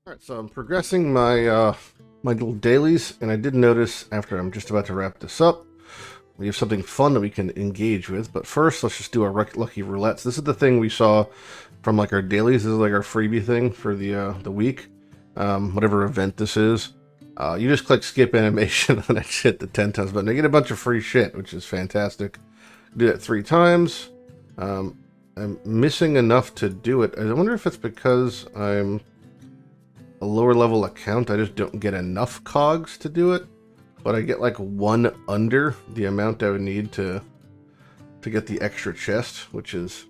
Alright, so I'm progressing my my little dailies, and I did notice after I'm just about to wrap this up, we have something fun that we can engage with. But first, let's just do our lucky roulettes. This is the thing we saw from like our dailies. This is like our freebie thing for the week, whatever event this is. You just click skip animation and that shit the 10 times button. You get a bunch of free shit, which is fantastic. Do that 3 times. I'm missing enough to do it. I wonder if it's because I'm a lower level account. I just don't get enough cogs to do it, but I get like 1 under the amount I would need to get the extra chest, which is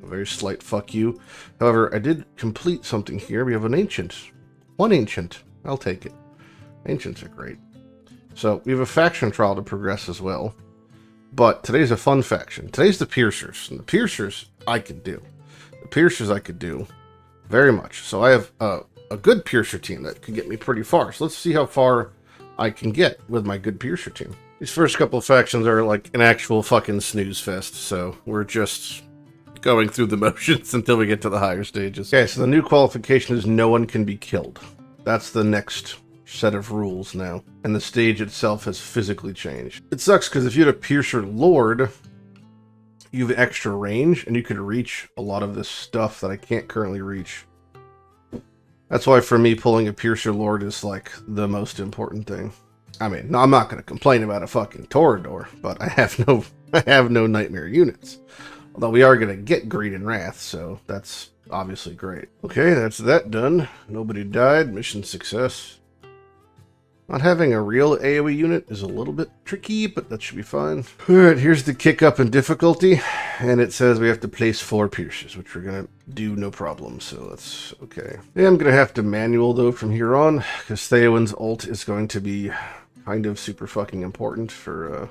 a very slight fuck you. However, I did complete something here. We have an ancient. 1 ancient. I'll take it. Ancients are great. So we have a faction trial to progress as well. But today's a fun faction. Today's the Piercers. And the Piercers I could do. The Piercers I could do very much. So I have a good Piercer team that could get me pretty far. So let's see how far I can get with my good Piercer team. These first couple of factions are like an actual fucking snooze fest. So we're just going through the motions until we get to the higher stages. Okay, so the new qualification is no one can be killed. That's the next set of rules now, and the stage itself has physically changed. It sucks because if you had a Piercer Lord, you have extra range and you could reach a lot of this stuff that I can't currently reach. That's why for me pulling a Piercer Lord is like the most important thing. I mean, no, I'm not going to complain about a fucking Torador, but I have no Nightmare units. Although we are going to get Greed and Wrath, so that's obviously great. Okay, that's that done. Nobody died. Mission success. Not having a real AoE unit is a little bit tricky, but that should be fine. Alright, here's the kick up in difficulty, and it says we have to place 4 piercers, which we're going to do no problem, so that's okay. Yeah, I'm going to have to manual, though, from here on, because Theowen's ult is going to be kind of super fucking important for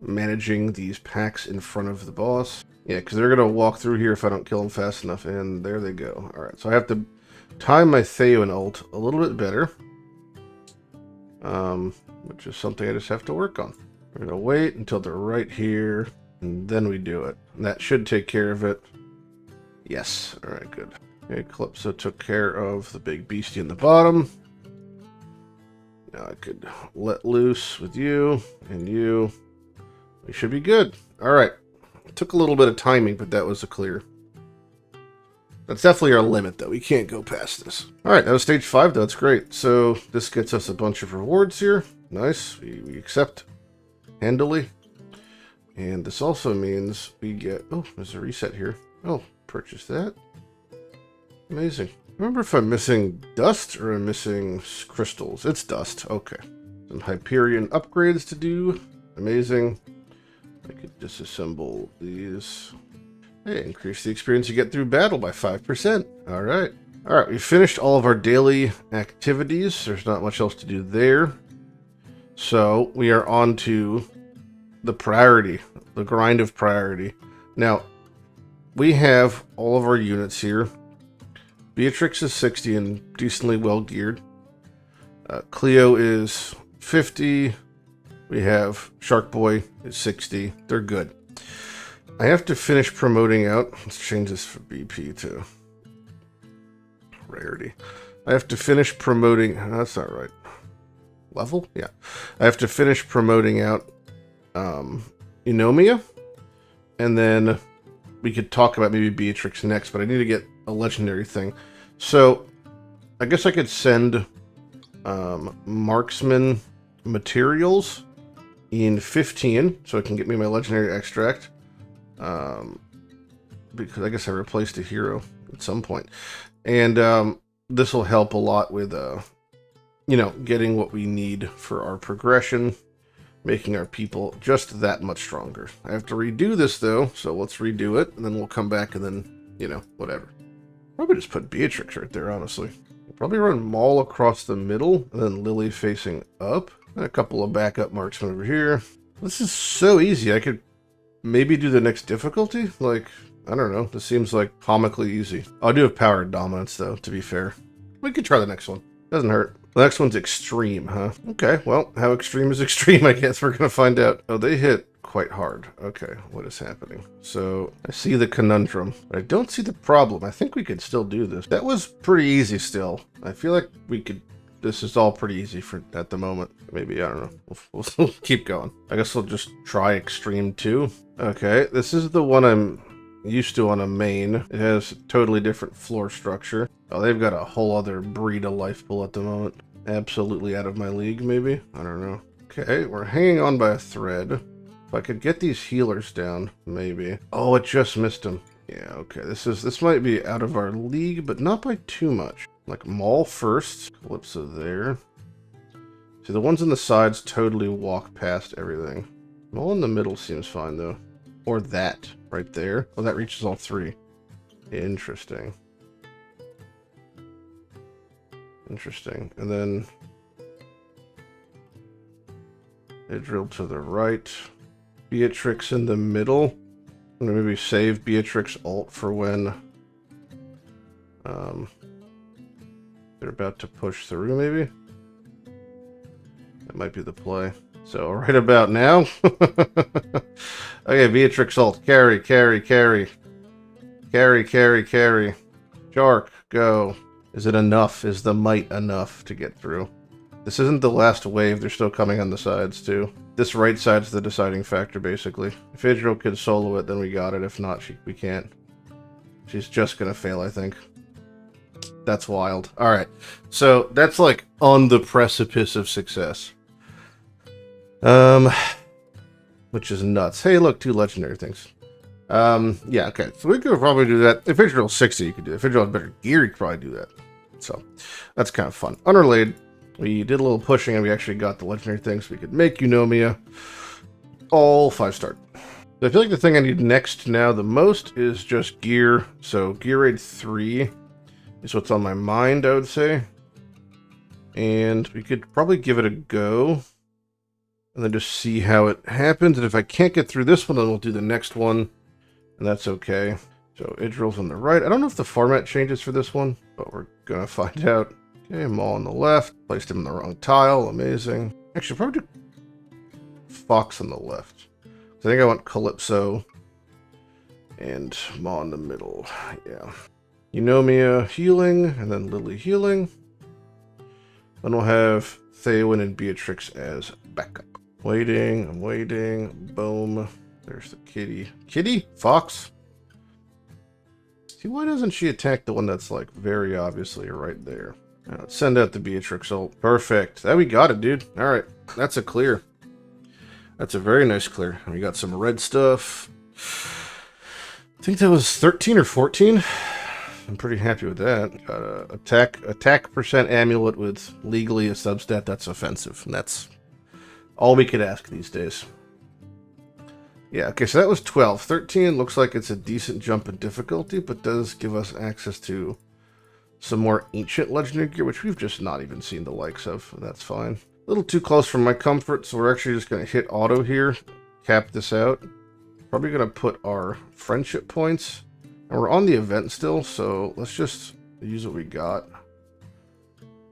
managing these packs in front of the boss. Yeah, because they're going to walk through here if I don't kill them fast enough, and there they go. Alright, so I have to time my Theowen ult a little bit better. Which is something I just have to work on. We're gonna wait until they're right here, and then we do it. And that should take care of it. Yes. Alright, good. Okay, Calypso took care of the big beastie in the bottom. Now I could let loose with you and you. We should be good. Alright. Took a little bit of timing, but that was a clear. That's definitely our limit, though. We can't go past this. Alright, that was stage 5, though. That's great. So, this gets us a bunch of rewards here. Nice. We accept handily. And this also means we get... Oh, there's a reset here. Oh, purchase that. Amazing. Remember if I'm missing dust or I'm missing crystals? It's dust. Okay. Some Hyperion upgrades to do. Amazing. I could disassemble these... Hey, increase the experience you get through battle by 5%. Alright. Alright, we finished all of our daily activities. There's not much else to do there. So, we are on to the priority. The grind of priority. Now, we have all of our units here. Beatrix is 60 and decently well geared. Cleo is 50. We have Shark Boy is 60. They're good. I have to finish promoting out. Let's change this for BP to rarity. I have to finish promoting. That's not right. Level? Yeah. I have to finish promoting out Eunomia. And then we could talk about maybe Beatrix next, but I need to get a legendary thing. So I guess I could send Marksman materials in 15 so it can get me my legendary extract. Because I guess I replaced a hero at some point. And this will help a lot with, you know, getting what we need for our progression, making our people just that much stronger. I have to redo this, though, so let's redo it, and then we'll come back and then, you know, whatever. Probably just put Beatrix right there, honestly. Probably run Maul across the middle, and then Lili facing up, and a couple of backup marksmen over here. This is so easy. I could maybe do the next difficulty? Like, I don't know. This seems like comically easy. I do have power and dominance, though, to be fair. We could try the next one. Doesn't hurt. The next one's extreme, huh? Okay, well, how extreme is extreme? I guess we're going to find out. Oh, they hit quite hard. Okay, what is happening? So I see the conundrum, but I don't see the problem. I think we could still do this. That was pretty easy still. I feel like we could... This is all pretty easy for at the moment. Maybe, I don't know. We'll keep going. I guess we'll just try Extreme 2. Okay, this is the one I'm used to on a main. It has a totally different floor structure. Oh, they've got a whole other breed of life pool at the moment. Absolutely out of my league, maybe? I don't know. Okay, we're hanging on by a thread. If I could get these healers down, maybe. Oh, it just missed him. Yeah, okay. This might be out of our league, but not by too much. Like Maul first. Calypso there. See, the ones on the sides totally walk past everything. Maul in the middle seems fine, though. Or that right there. Oh, that reaches all three. Interesting. Interesting. And then... They drill to the right. Beatrix in the middle. I'm gonna maybe save Beatrix ult for when they're about to push through, maybe. That might be the play. So right about now. Okay, Beatrix ult. Carry, carry, carry. Carry, carry, carry. Shark, go. Is it enough? Is the might enough to get through? This isn't the last wave. They're still coming on the sides, too. This right side's the deciding factor, basically. If Israel can solo it, then we got it. If not, we can't. She's just gonna fail, I think. That's wild. Alright. So, that's, like, on the precipice of success. Which is nuts. Hey, look, 2 legendary things. Yeah, okay. So we could probably do that. If Israel's 60, you could do it. If Israel had better gear, you could probably do that. So, that's kind of fun. Unrelated. We did a little pushing and we actually got the legendary things. We could make Eunomia all 5-star. I feel like the thing I need next now the most is just gear. So gear raid 3 is what's on my mind, I would say. And we could probably give it a go. And then just see how it happens. And if I can't get through this one, then we'll do the next one. And that's okay. So Idril's on the right. I don't know if the format changes for this one, but we're going to find out. Okay, Maul on the left. Placed him in the wrong tile. Amazing. Actually, probably do Fox on the left. So I think I want Calypso and Maul in the middle. Yeah. Eunomia healing, and then Lili healing. Then we'll have Theowen and Beatrix as backup. Waiting, I'm waiting. Boom. There's the kitty. Kitty? Fox? See, why doesn't she attack the one that's, like, very obviously right there? Now, let's send out the Beatrix ult. Perfect. That we got it, dude. Alright. That's a clear. That's a very nice clear. And we got some red stuff. I think that was 13 or 14. I'm pretty happy with that. Got a attack percent amulet with legally a substat that's offensive. And that's all we could ask these days. Yeah, okay, so that was 12. 13 looks like it's a decent jump in difficulty, but does give us access to some more ancient legendary gear, which we've just not even seen the likes of. That's fine. A little too close for my comfort, so we're actually just going to hit auto here, cap this out. Probably going to put our friendship points. And we're on the event still, so let's just use what we got.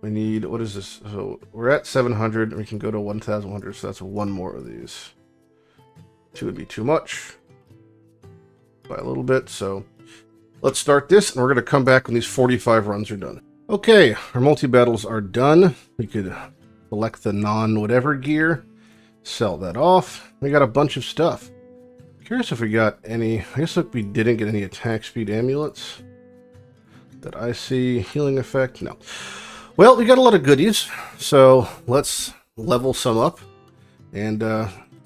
We need, what is this? So we're at 700, and we can go to 1,100, so that's one more of these. 2 would be too much by a little bit, so let's start this, and we're going to come back when these 45 runs are done. Okay, our multi-battles are done. We could select the non-whatever gear, sell that off. We got a bunch of stuff. Curious if we got any, I guess look, we didn't get any attack speed amulets that I see. Healing effect, no. Well, we got a lot of goodies, so let's level some up and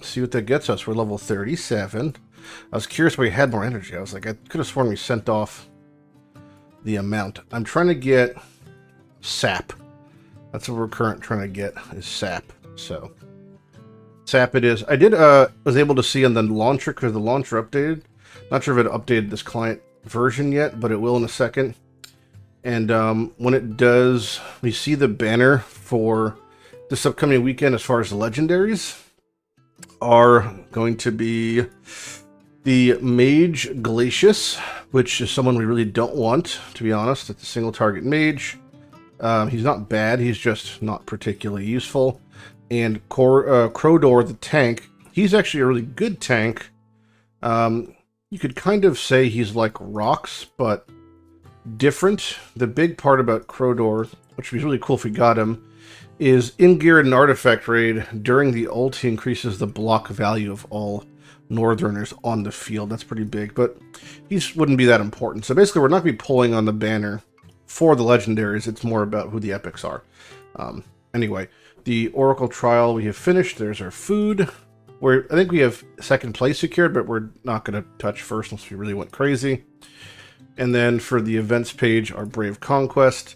see what that gets us. We're level 37. I was curious why we had more energy. I was like, I could have sworn we sent off the amount. I'm trying to get sap. That's what we're currently trying to get, is sap. So sap it is. I did was able to see on the launcher, because the launcher updated. Not sure if it updated this client version yet, but it will in a second. And when it does, we see the banner for this upcoming weekend as far as the legendaries are going to be the Mage Glacius, which is someone we really don't want, to be honest. It's a single target mage. He's not bad, he's just not particularly useful. And Crowdor, the tank, He's actually a really good tank. You could kind of say he's like Rocks, but different. The big part about Crodor, which would be really cool if we got him, is in gear and artifact raid. During the ult, he increases the block value of all Northerners on the field. That's pretty big, but he wouldn't be that important. So basically, we're not going to be pulling on the banner for the legendaries. It's more about who the epics are. Anyway, the Oracle trial we have finished. There's our food. I think we have second place secured, but we're not going to touch first unless we really went crazy. And then for the events page, our Brave Conquest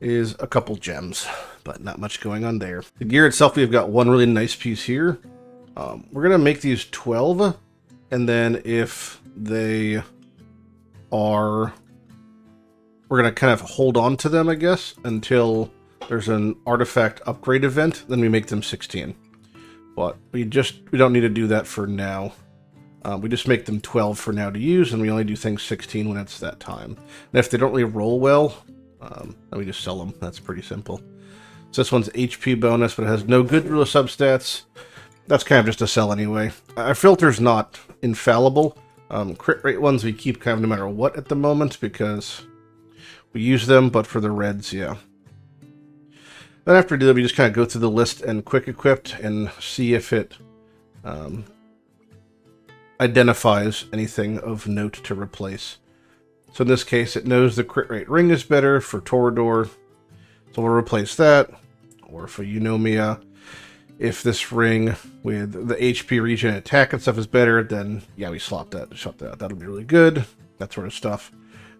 is a couple gems, but not much going on there. The gear itself, we've got one really nice piece here. We're going to make these 12, and then if they are... We're going to kind of hold on to them, I guess, until there's an artifact upgrade event, then we make them 16. But we don't need to do that for now. We just make them 12 for now to use, and we only do things 16 when it's that time. And if they don't really roll well, then we just sell them. That's pretty simple. So this one's HP bonus, but it has no good rule of substats. That's kind of just a sell anyway. Our filter's not infallible. Crit rate ones we keep kind of no matter what at the moment, because we use them, but for the reds, yeah. Then after we do that, we just kind of go through the list and quick equipped and see if it identifies anything of note to replace. So in this case, it knows the crit rate ring is better for Torador, so we'll replace that. Or for Eunomia, if this ring with the HP regen attack and stuff is better, then yeah, we swap that. That'll be really good. That sort of stuff.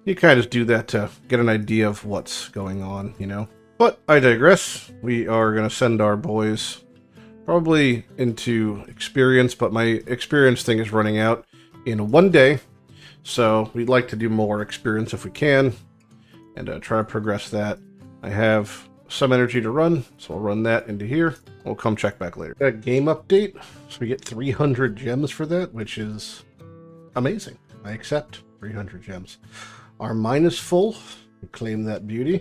You kind of just do that to get an idea of what's going on, you know. But I digress. We are going to send our boys probably into experience, but my experience thing is running out in 1 day. So we'd like to do more experience if we can and try to progress that. I have some energy to run, so I'll run that into here. We'll come check back later. A game update. So we get 300 gems for that, which is amazing. I accept 300 gems. Our mine is full. We claim that beauty.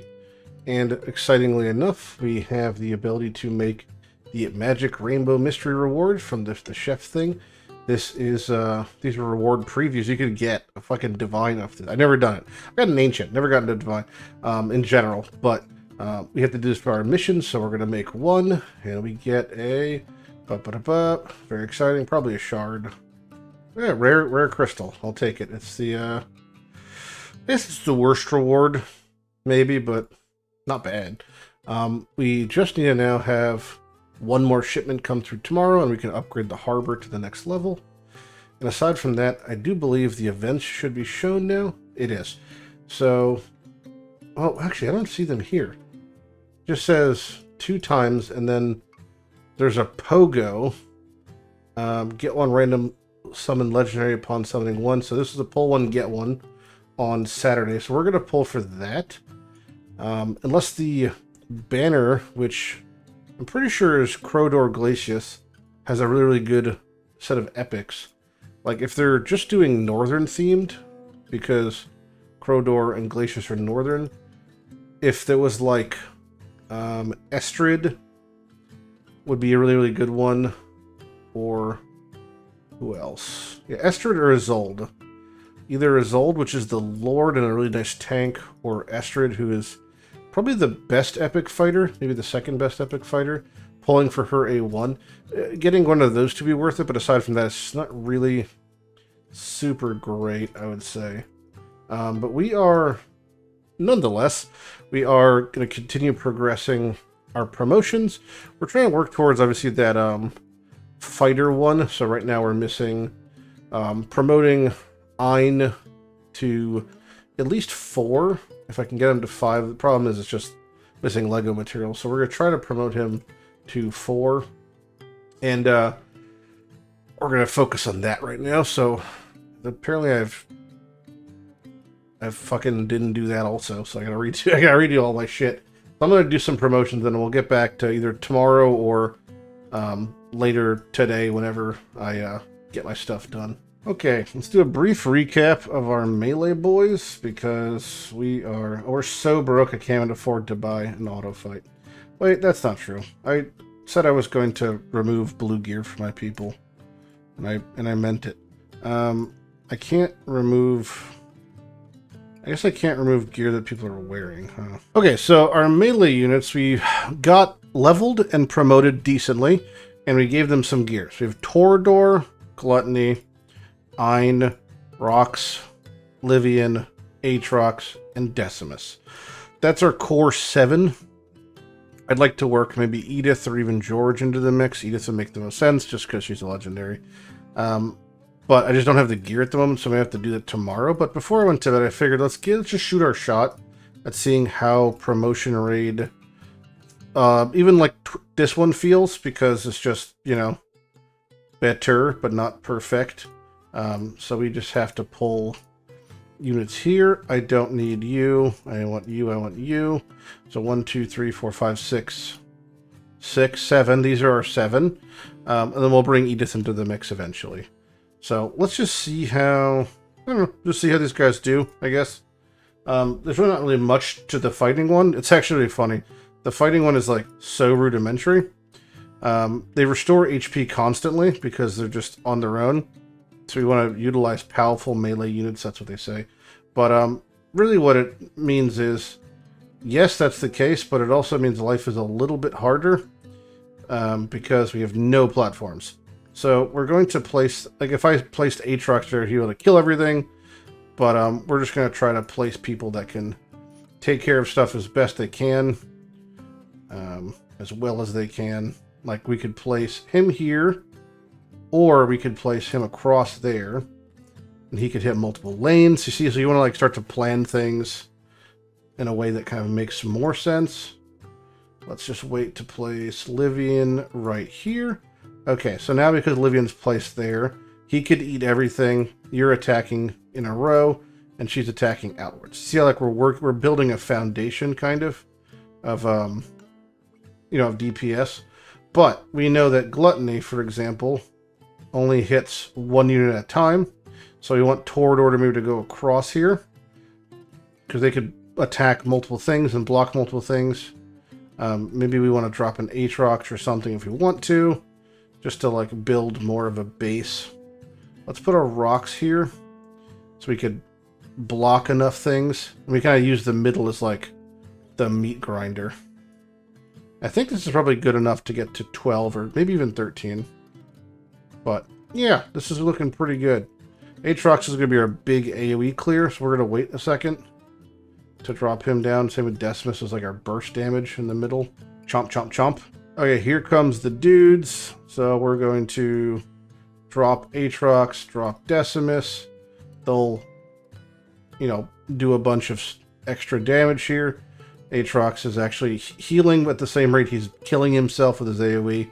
And excitingly enough, we have the ability to make the Magic Rainbow Mystery Reward from the chef thing. This is, these are reward previews. You could get a fucking divine off this. I've never done it. I've got an ancient, never gotten a divine, in general. But we have to do this for our mission, so we're going to make one. And we get a, very exciting, probably a shard. Yeah, rare crystal. I'll take it. It's the, I guess it's the worst reward, maybe, but not bad. We just need to now have one more shipment come through tomorrow, and we can upgrade the harbor to the next level. And aside from that, I do believe the events should be shown now. It is. So, oh, actually, I don't see them here. It just says 2 times, and then there's a pogo. Get one random summon legendary upon summoning one. So this is a pull one, get one on Saturday. So we're going to pull for that. Unless the banner, which I'm pretty sure is Crodor Glacius, has a really, really good set of epics. Like, if they're just doing northern themed, because Crodor and Glacius are northern, if there was like Estrid would be a really, really good one. Or who else? Yeah, Estrid or Isolde. Either Isolde, which is the Lord and a really nice tank, or Estrid, who is probably the best epic fighter, maybe the second best epic fighter, pulling for her A1. Getting one of those to be worth it, but aside from that, it's not really super great, I would say. But we are, nonetheless, we are going to continue progressing our promotions. We're trying to work towards, obviously, that fighter one. So right now we're missing promoting Ein to at least 4. If I can get him to 5, the problem is it's just missing Lego material. So we're going to try to promote him to 4. And we're going to focus on that right now. So apparently I fucking didn't do that also. So I got to redo all my shit. So I'm going to do some promotions, and we'll get back to either tomorrow or later today whenever I get my stuff done. Okay, let's do a brief recap of our melee boys, because we're so broke I can't afford to buy an auto fight. Wait, that's not true. I said I was going to remove blue gear for my people. and I meant it. I can't remove... I guess I can't remove gear that people are wearing, huh? Okay, so our melee units, we got leveled and promoted decently, and we gave them some gear. So we have Torador, Gluttony, Ein, Rox, Livian, Aatrox, and Decimus. That's our core 7. I'd like to work maybe Edith or even George into the mix. Edith would make the most sense just because she's a legendary. But I just don't have the gear at the moment, so I'm going to have to do that tomorrow. But before I went to bed, I figured let's just shoot our shot at seeing how promotion raid, even like this one feels, because it's just, you know, better, but not perfect. So we just have to pull units here. I don't need you. I want you. I want you. So 1, 2, 3, 4, 5, 6, 7. These are our 7. And then we'll bring Edith into the mix eventually. So let's just see how, I don't know, just see how these guys do, I guess. There's really not really much to the fighting one. It's actually funny. The fighting one is like so rudimentary. They restore HP constantly because they're just on their own. So we want to utilize powerful melee units, that's what they say. But really what it means is, yes, that's the case, but it also means life is a little bit harder because we have no platforms. So we're going to place, like if I placed Aatrox there, he would kill everything. But we're just going to try to place people that can take care of stuff as best they can, as well as they can. Like we could place him here, or we could place him across there, and he could hit multiple lanes. You see, so you want to like start to plan things in a way that kind of makes more sense. Let's just wait to place Livian right here. Okay, so now because Livian's placed there, he could eat everything. You're attacking in a row, and she's attacking outwards. See how like we're building a foundation kind of you know, of DPS. But we know that Gluttony, for example, only hits 1 unit at a time. So we want Torador to maybe to go across here, because they could attack multiple things and block multiple things. Maybe we want to drop an Aatrox or something if we want to, just to like build more of a base. Let's put our rocks here so we could block enough things. And we kind of use the middle as like the meat grinder. I think this is probably good enough to get to 12 or maybe even 13. But yeah, this is looking pretty good. Aatrox is going to be our big AoE clear, so we're going to wait a second to drop him down. Same with Decimus is like our burst damage in the middle. Chomp, chomp, chomp. Okay, here comes the dudes. So we're going to drop Aatrox, drop Decimus. They'll, you know, do a bunch of extra damage here. Aatrox is actually healing at the same rate he's killing himself with his AoE.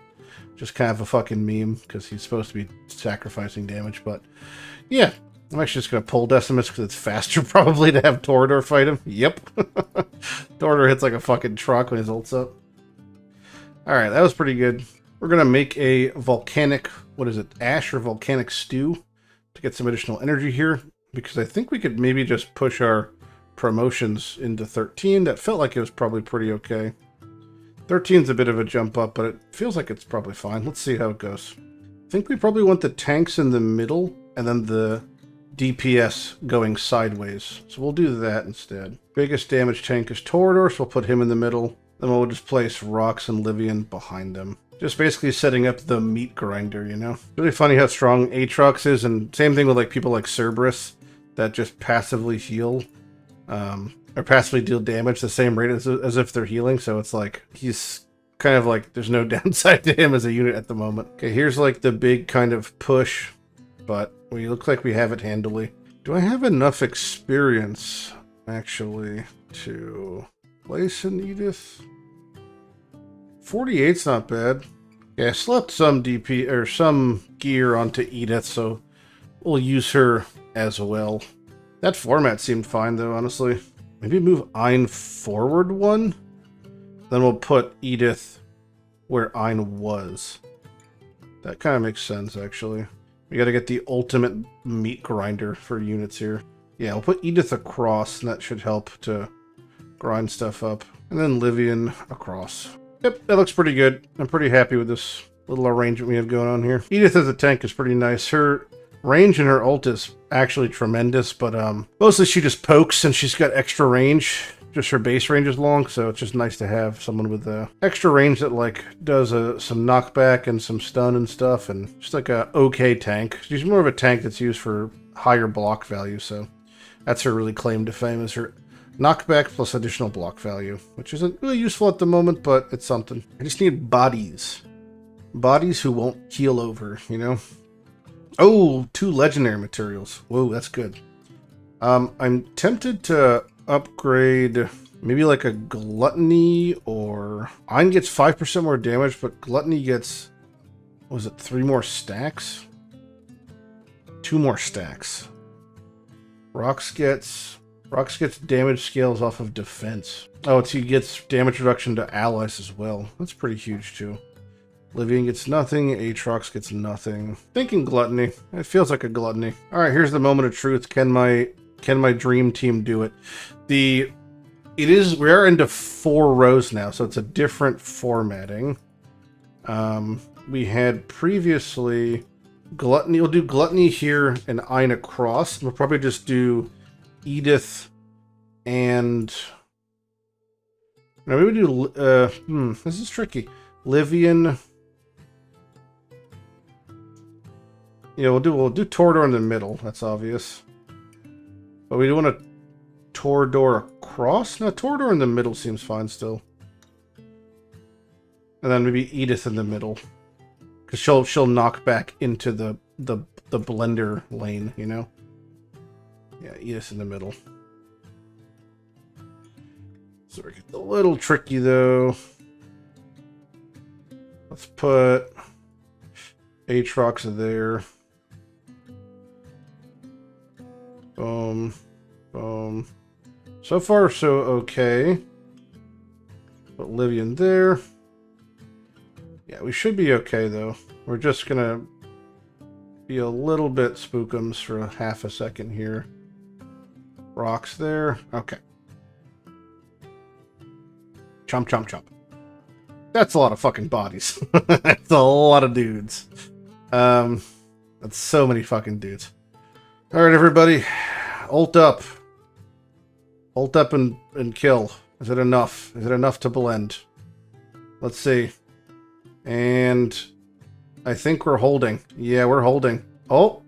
Just kind of a fucking meme, because he's supposed to be sacrificing damage, but yeah. I'm actually just going to pull Decimus because it's faster probably to have Torador fight him. Yep. Torador hits like a fucking truck when his ult's up. Alright, that was pretty good. We're going to make a volcanic, what is it, ash or volcanic stew to get some additional energy here, because I think we could maybe just push our promotions into 13. That felt like it was probably pretty okay. 13's a bit of a jump up, but it feels like it's probably fine. Let's see how it goes. I think we probably want the tanks in the middle and then the DPS going sideways. So we'll do that instead. Biggest damage tank is Torador, so we'll put him in the middle. Then we'll just place Rox and Livian behind them. Just basically setting up the meat grinder, you know? Really funny how strong Aatrox is, and same thing with like people like Cerberus that just passively heal. Or passively deal damage the same rate as if they're healing, so it's like, he's kind of like, there's no downside to him as a unit at the moment. Okay, here's like the big kind of push, but we look like we have it handily. Do I have enough experience, actually, to place an Edith? 48's not bad. Yeah, I slapped some DP, or some gear onto Edith, so we'll use her as well. That format seemed fine, though, honestly. Maybe move Ein forward 1? Then we'll put Edith where Ein was. That kind of makes sense, actually. We gotta get the ultimate meat grinder for units here. Yeah, we'll put Edith across, and that should help to grind stuff up. And then Livian across. Yep, that looks pretty good. I'm pretty happy with this. little arrangement we have going on here. Edith as a tank is pretty nice. Her range and her ult is actually tremendous, but mostly she just pokes and she's got extra range. Just her base range is long, so it's just nice to have someone with extra range that like does some knockback and some stun and stuff, and just like a okay tank. She's more of a tank that's used for higher block value, so that's her really claim to fame, is her knockback plus additional block value, which isn't really useful at the moment, but it's something. I just need bodies. Bodies who won't keel over, you know? Oh, 2 legendary materials. Whoa, that's good. I'm tempted to upgrade maybe like a gluttony, or Iron gets 5% more damage, but gluttony gets, what was it, 3 more stacks? 2 more stacks. Rocks gets damage scales off of defense. Oh, he gets damage reduction to allies as well. That's pretty huge too. Livian gets nothing. Aatrox gets nothing. Thinking gluttony. It feels like a gluttony. All right, here's the moment of truth. Can my dream team do it? We are into 4 rows now, so it's a different formatting. We had previously gluttony. We'll do gluttony here and Iron across. We'll probably just do Edith and maybe we do this is tricky. Livian. Yeah, we'll do Torador in the middle. That's obvious. But we do want to Torador across? No, Torador in the middle seems fine still. And then maybe Edith in the middle, because she'll knock back into the blender lane, you know. Yeah, Edith in the middle. So it gets a little tricky though. Let's put Aatrox there. Boom. Boom. So far, so okay. Put Livian there. Yeah, we should be okay, though. We're just gonna be a little bit spookums for a half a second here. Rocks there. Okay. Chomp, chomp, chomp. That's a lot of fucking bodies. That's a lot of dudes. That's so many fucking dudes. Alright, everybody. Ult up. Ult up and kill. Is it enough? Is it enough to blend? Let's see. And I think we're holding. Yeah, we're holding. Oh!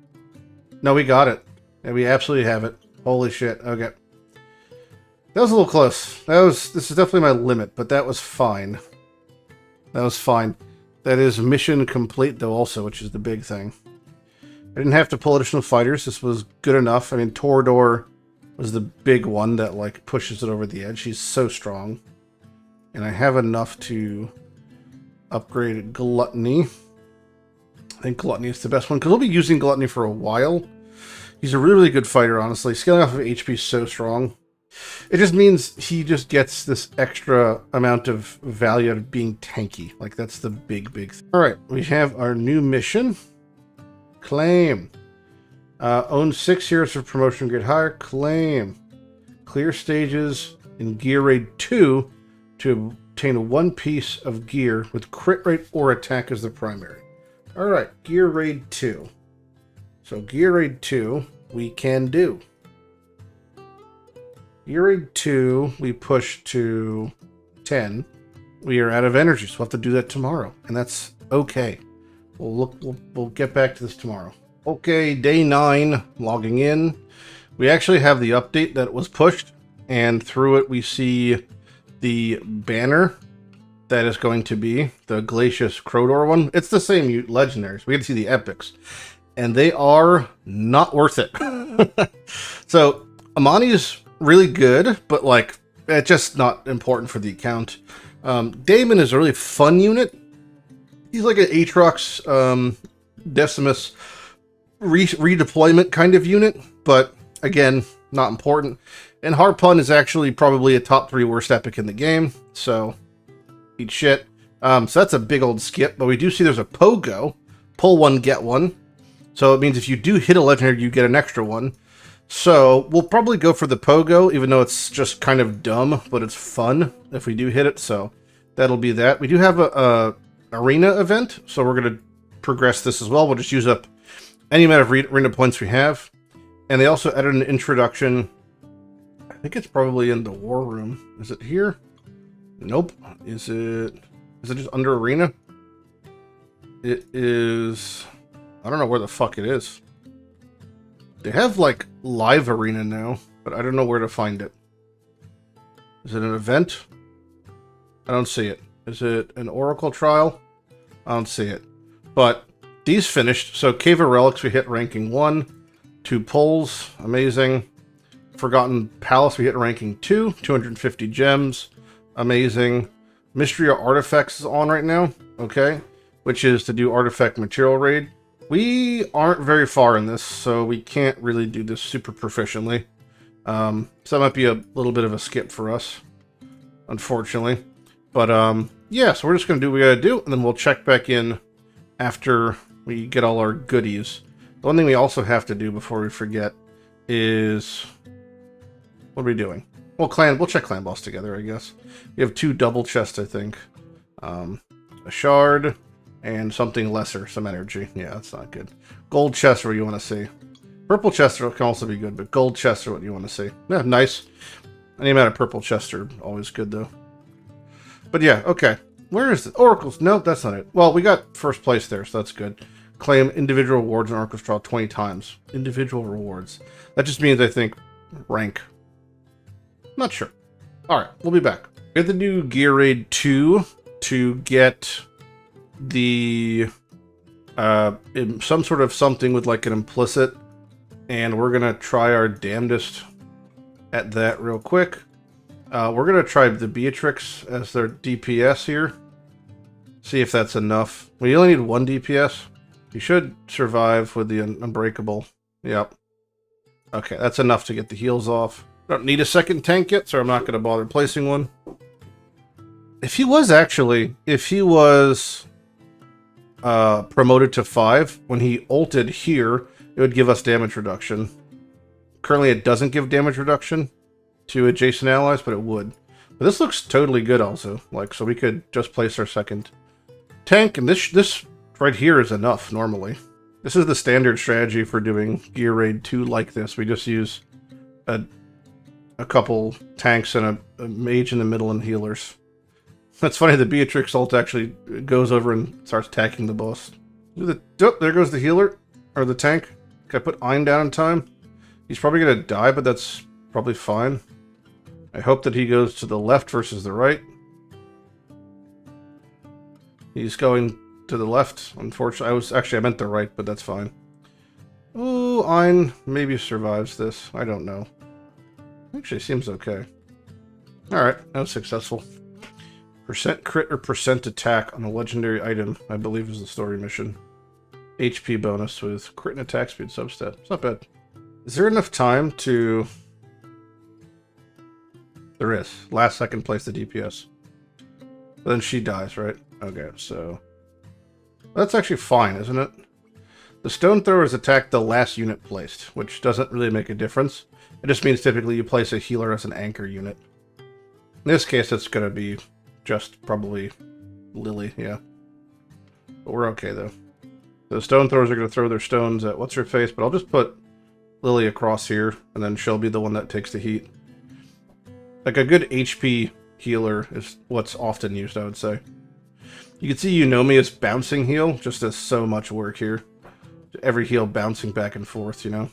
No, we got it. Yeah, we absolutely have it. Holy shit. Okay. That was a little close. This is definitely my limit, but that was fine. That was fine. That is mission complete, though, also, which is the big thing. I didn't have to pull additional fighters. This was good enough. I mean, Torador was the big one that, like, pushes it over the edge. He's so strong. And I have enough to upgrade Gluttony. I think Gluttony is the best one, because we'll be using Gluttony for a while. He's a really, really good fighter, honestly. Scaling off of HP is so strong. It just means he just gets this extra amount of value out of being tanky. Like, that's the big, big thing. Alright, we have our new mission. Claim. Own 6 heroes for promotion grade higher. Claim. Clear stages in Gear Raid 2 to obtain 1 piece of gear with crit rate or attack as the primary. Alright, Gear Raid 2. So Gear Raid 2 we can do. Gear Raid 2 we push to 10. We are out of energy, so we'll have to do that tomorrow. And that's okay. We'll get back to this tomorrow. Okay, day 9, logging in. We actually have the update that was pushed, and through it we see the banner that is going to be the Glacius Crodor one. It's the same legendaries. We get to see the epics, and they are not worth it. So Amani is really good, but like it's just not important for the account. Damon is a really fun unit. He's like an Aatrox Decimus redeployment kind of unit, but again, not important. And Harpun is actually probably a top 3 worst epic in the game, so eat shit. So that's a big old skip, but we do see there's a Pogo. Pull 1, get 1. So it means if you do hit a legendary, you get an extra one. So we'll probably go for the Pogo, even though it's just kind of dumb, but it's fun if we do hit it, so that'll be that. We do have a arena event, so we're going to progress this as well. We'll just use up any amount of arena points we have. And they also added an introduction. I think it's probably in the war room. Is it here? Nope. Is it just under arena? It is... I don't know where the fuck it is. They have, like, live arena now, but I don't know where to find it. Is it an event? I don't see it. Is it an Oracle trial? I don't see it. But these finished. So Cave of Relics, we hit ranking 1. 2 pulls. Amazing. Forgotten Palace, we hit ranking 2. 250 gems. Amazing. Mystery of Artifacts is on right now. Okay. Which is to do artifact material raid. We aren't very far in this, so we can't really do this super proficiently. So that might be a little bit of a skip for us, unfortunately. But, yeah, so we're just going to do what we got to do, and then we'll check back in after we get all our goodies. The one thing we also have to do before we forget is... What are we doing? Well, we'll check Clan Boss together, I guess. We have 2 double chests, I think. A shard... and something lesser, some energy. Yeah, that's not good. Gold chests are what you want to see. Purple chests can also be good, but gold chests are what you want to see. Yeah, nice. Any amount of purple chests are always good, though. But yeah, okay. Where is it? Oracles. Nope, that's not it. Well, we got first place there, so that's good. Claim individual rewards in Oracles Trial 20 times. Individual rewards. That just means, I think, rank. Not sure. Alright, we'll be back. We have the new Gear Raid 2 to get... the some sort of something with like an implicit, and we're gonna try our damnedest at that real quick. We're gonna try the Beatrix as their DPS here, see if that's enough. We only need 1 DPS. You should survive with the Unbreakable. Yep. Okay, that's enough to get the heals off. Don't need a second tank yet, so I'm not gonna bother placing one. If he was promoted to 5, when he ulted here, it would give us damage reduction. Currently it doesn't give damage reduction to adjacent allies, but it would. But this looks totally good also. Like, so we could just place our second tank, and this right here is enough normally. This is the standard strategy for doing Gear Raid 2 like this. We just use a couple tanks and a mage in the middle and healers. That's funny, the Beatrix ult actually goes over and starts attacking the boss. Oh, there goes the healer, or the tank. Can I put Ein down in time? He's probably going to die, but that's probably fine. I hope that he goes to the left versus the right. He's going to the left, unfortunately. I meant the right, but that's fine. Ooh, Ein maybe survives this. I don't know. Actually, seems okay. Alright, that was successful. Percent crit or percent attack on a legendary item, I believe is the story mission. HP bonus with crit and attack speed substat. It's not bad. Is there enough time to... There is. Last second place the DPS. But then she dies, right? Okay, so... That's actually fine, isn't it? The stone throwers attack the last unit placed, which doesn't really make a difference. It just means typically you place a healer as an anchor unit. In this case, it's going to be just probably Lili, yeah. But we're okay, though. The stone throwers are going to throw their stones at what's-her-face, but I'll just put Lili across here, and then she'll be the one that takes the heat. Like, a good HP healer is what's often used, I would say. You can see Eunomia's bouncing heal just does so much work here. Every heal bouncing back and forth, you know?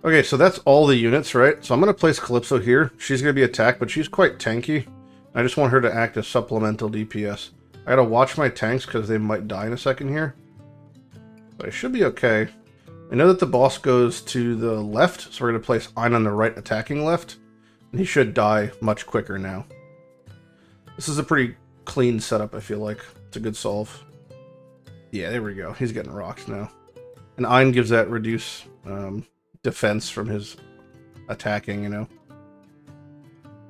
Okay, so that's all the units, right? So I'm going to place Calypso here. She's going to be attacked, but she's quite tanky. I just want her to act as supplemental DPS. I gotta watch my tanks because they might die in a second here. But I should be okay. I know that the boss goes to the left, so we're going to place Ein on the right, attacking left. And he should die much quicker now. This is a pretty clean setup, I feel like. It's a good solve. Yeah, there we go. He's getting rocked now. And Ein gives that reduce defense from his attacking, you know.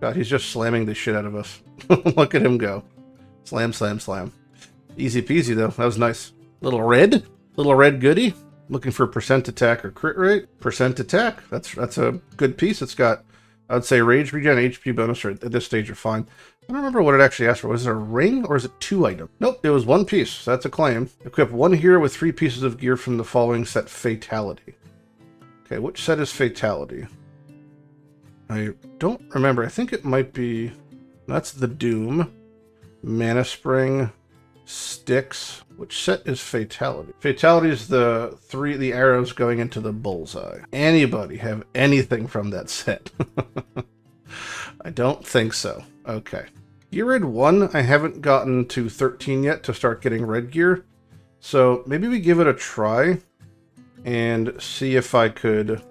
God, he's just slamming the shit out of us. Look at him go. Slam, slam, slam. Easy peasy, though. That was nice. Little red goodie. Looking for percent attack or crit rate. Percent attack. That's a good piece. It's got, I would say, rage regen, HP bonus. Or at this stage, you're fine. I don't remember what it actually asked for. Was it a ring or is it 2 items? Nope, it was 1 piece. So that's a claim. Equip 1 hero with 3 pieces of gear from the following set: Fatality. Okay, which set is Fatality? I don't remember. I think it might be... That's the Doom. Mana Spring. Sticks. Which set is Fatality? Fatality is the arrows going into the bullseye. Anybody have anything from that set? I don't think so. Okay. Gear Red 1, I haven't gotten to 13 yet to start getting red gear. So maybe we give it a try and see if I could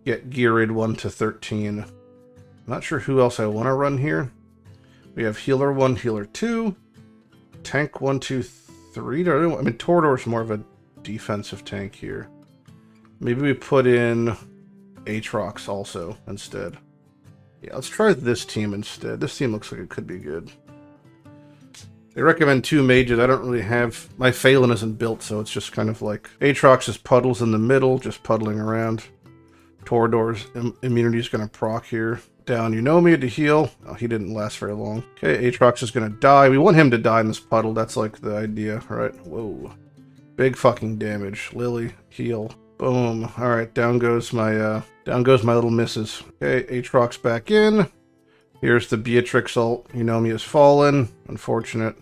get Gear Red 1 to 13. I'm not sure who else I want to run here. We have Healer 1, Healer 2, Tank 1, 2, 3. I mean, Torador's more of a defensive tank here. Maybe we put in Aatrox also instead. Yeah, let's try this team instead. This team looks like it could be good. They recommend 2 mages. I don't really have... My Phelan isn't built, so it's just kind of like... Aatrox is puddles in the middle, just puddling around. Torador's immunity is going to proc here. Down Eunomia to heal. Oh, he didn't last very long. Okay, Aatrox is going to die. We want him to die in this puddle. That's like the idea, right? Whoa. Big fucking damage. Lili, heal. Boom. Alright, down goes my little missus. Okay, Aatrox back in. Here's the Beatrix ult. Eunomia's fallen. Unfortunate.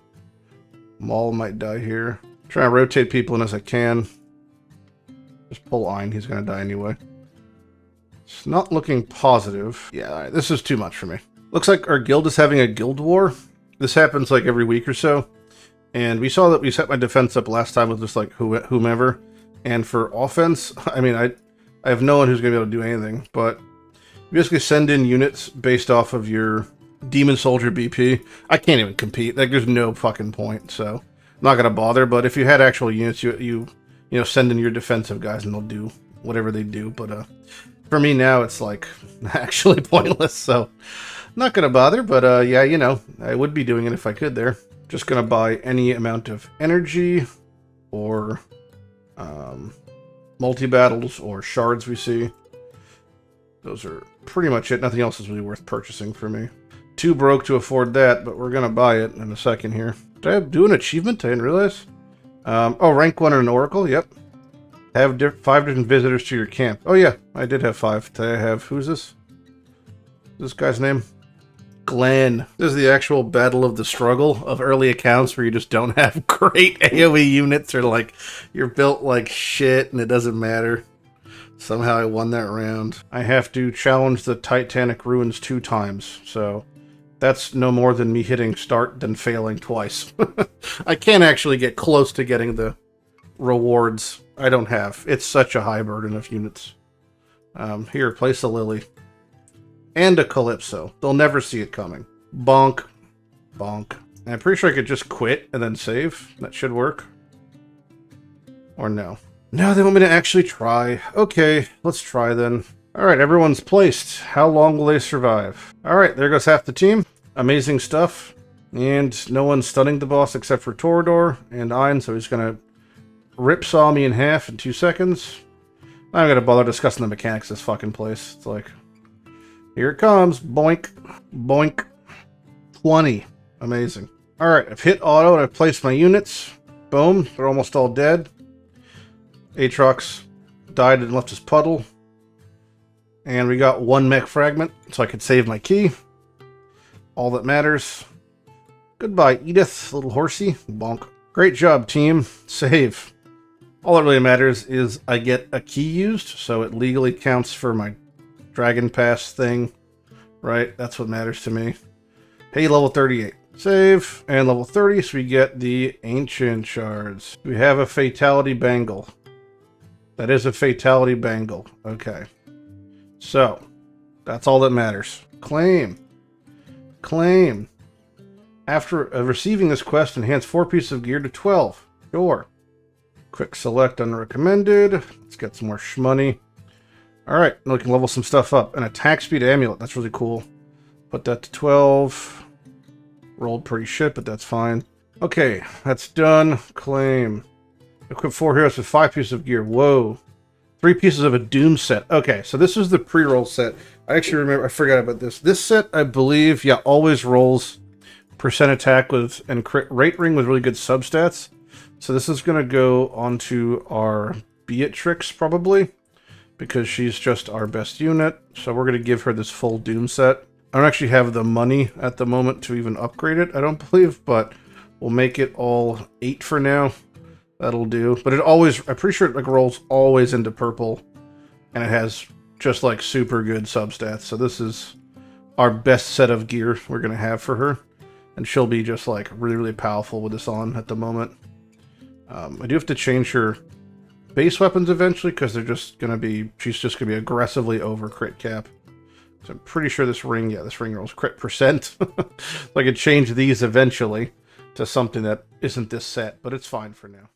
Maul might die here. Try to rotate people in as I can. Just pull Ein. He's going to die anyway. It's not looking positive. Yeah, alright, this is too much for me. Looks like our guild is having a guild war. This happens like every week or so. And we saw that we set my defense up last time with just like whomever. And for offense, I mean, I have no one who's going to be able to do anything, but you basically send in units based off of your Demon Soldier BP. I can't even compete. Like, there's no fucking point, so I'm not going to bother. But if you had actual units, you know, send in your defensive guys and they'll do whatever they do. But for me now, it's like actually pointless, so I'm not going to bother. But yeah, you know, I would be doing it if I could there. Just going to buy any amount of energy or... multi-battles or shards we see. Those are pretty much it. Nothing else is really worth purchasing for me. Too broke to afford that, but we're gonna buy it in a second here. Did I do an achievement? I didn't realize. Oh, rank 1 in an oracle. Yep. Have 5 different visitors to your camp. Oh yeah, I did have 5. Did I have... Who's this? This guy's name? Glenn. This is the actual battle of the struggle of early accounts where you just don't have great AoE units or like you're built like shit and it doesn't matter. Somehow I won that round. I have to challenge the Titanic Ruins 2 times, so that's no more than me hitting start then failing twice. I can't actually get close to getting the rewards I don't have. It's such a high burden of units. Here, place a Lili. And a Calypso. They'll never see it coming. Bonk. Bonk. And I'm pretty sure I could just quit and then save. That should work. Or no. No, they want me to actually try. Okay, let's try then. Alright, everyone's placed. How long will they survive? Alright, there goes half the team. Amazing stuff. And no one's stunning the boss except for Torador and Ein, so he's gonna ripsaw me in half in 2 seconds. I'm not gonna bother discussing the mechanics of this fucking place. It's like... Here it comes. Boink. Boink. 20. Amazing. Alright, I've hit auto and I've placed my units. Boom. They're almost all dead. Aatrox died and left his puddle. And we got 1 mech fragment, so I could save my key. All that matters. Goodbye, Edith, little horsey. Bonk. Great job, team. Save. All that really matters is I get a key used, so it legally counts for my Dragon Pass thing, right? That's what matters to me. Hey, level 38. Save, and level 30, so we get the Ancient Shards. We have a Fatality Bangle. That is a Fatality Bangle. Okay. So, that's all that matters. Claim. Claim. After receiving this quest, enhance 4 pieces of gear to 12. Sure. Quick select unrecommended. Let's get some more shmoney. Alright, now we can level some stuff up. An attack speed amulet, that's really cool. Put that to 12. Rolled pretty shit, but that's fine. Okay, that's done. Claim. Equip 4 heroes with 5 pieces of gear. Whoa. 3 pieces of a Doom set. Okay, so this is the pre-roll set. I actually remember, I forgot about this. This set, I believe, yeah, always rolls percent attack with and crit rate ring with really good substats. So this is going to go onto our Beatrix, probably, because she's just our best unit. So we're going to give her this full Doom set. I don't actually have the money at the moment to even upgrade it, I don't believe, but we'll make it all 8 for now. That'll do. But it always, I'm pretty sure it like rolls always into purple, and it has just like super good substats. So this is our best set of gear we're going to have for her. And she'll be just like really, really powerful with this on at the moment. I do have to change her base weapons eventually because they're just going to be, she's just going to be aggressively over crit cap. So I'm pretty sure this ring, yeah, this ring rolls crit percent. So I could change these eventually to something that isn't this set, but it's fine for now.